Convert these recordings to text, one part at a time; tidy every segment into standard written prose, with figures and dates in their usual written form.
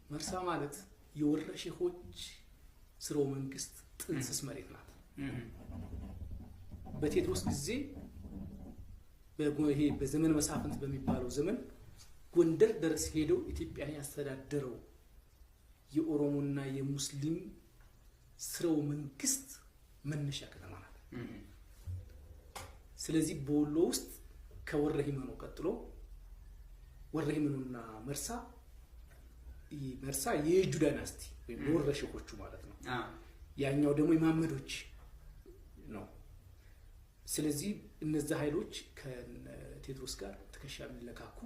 መርሳ ማለት የወረሼሆች ስርወ መንግስት ጥንስስ መሬት ናት። በቴዎድሮስ ጊዜ ይሄ በዘመን መሳፍንት በሚባለው ዘመን ጎንደር ድረስ ሄደው ኢትዮጵያን ያስተዳደረው የኦሮሞና የሙስሊም ስርወ መንግስት መነሻ ከተማ ናት። ስለዚህ በወሎ ውስጥ ከወረሂመኖ ቀጥሎ ወረሂመኖና መርሳ የእጁ ዳይናስቲ ወይ ወረሼሆቹ ማለት ነው። ያኛው ደግሞ የማመዶች ነው። ስለዚህ እነዛ ኃይሎች ከቴዎድሮስ ጋር ተከሻ የሚለካኩ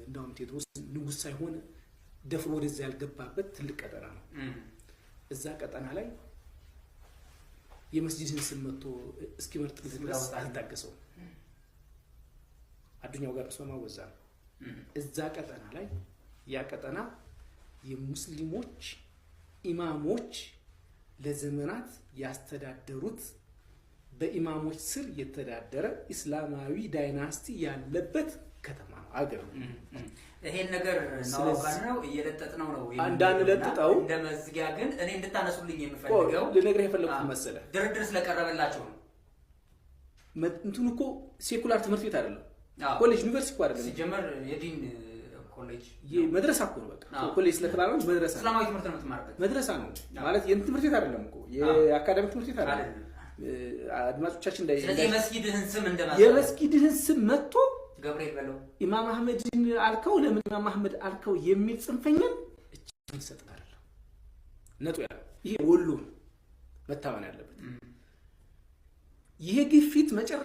እንደውም ቴዎድሮስ ንጉስ ሳይሆን ደፍሮ ወደዛ ያልገባበት ትልቅ ቀጠና ነው። እዛ ቀጠና ላይ የመስጂድን ስም መጥቶ እስኪመርጥ ድረስ አልታገሰው አዱኛው ጋር ተስማማ ወዛ ነው። እዛ ቀጠና ላይ ያ ቀጠና የሙስሊሞች ኢማሞች ለዘመናት ያስተዳደሩት በኢማሞች ስር የተዳደረ እስላማዊ ዳይናስቲ ያለበት ከተማ ነው አገር ነው። ይሄን ነገር ነው እየለጠጥነው ነው እንዳንለጥጠው እንደመዝጊያ ግን እኔ እንድታነሱልኝ የምፈልገው ለነገር የፈለኩት መሰለ ድርድር ስለቀረበላቸው ነው። እንትኑ እኮ ሴኩላር ትምህርት ቤት አይደለም፣ ኮሌጅ ዩኒቨርሲቲ እኮ አይደለም። ሲጀመር የዲን ኮሌጅ መድረሳ እኮ ነው። በቃ ኮሌጅ ስለተባለ መድረሳ እስላማዊ ትምህርት ነው የምትማርበት መድረሳ ነው ማለት የትምህርት ቤት አይደለም እኮ የአካዳሚክ ትምህርት ቤት አይደለም። አድማጮቻችን ስለዚህ የመስጊድህን ስም እንደማለት የመስጊድህን ስም መጥቶ ገብርኤል በለው ኢማም አህመድን አልከው ለምን ኢማም አህመድ አልከው የሚል ጽንፈኛን እቺን ሰጥታለሁ ነጡ ያ ይሄ ወሎ መታመን ያለበት ይሄ ግፊት መጨረሻ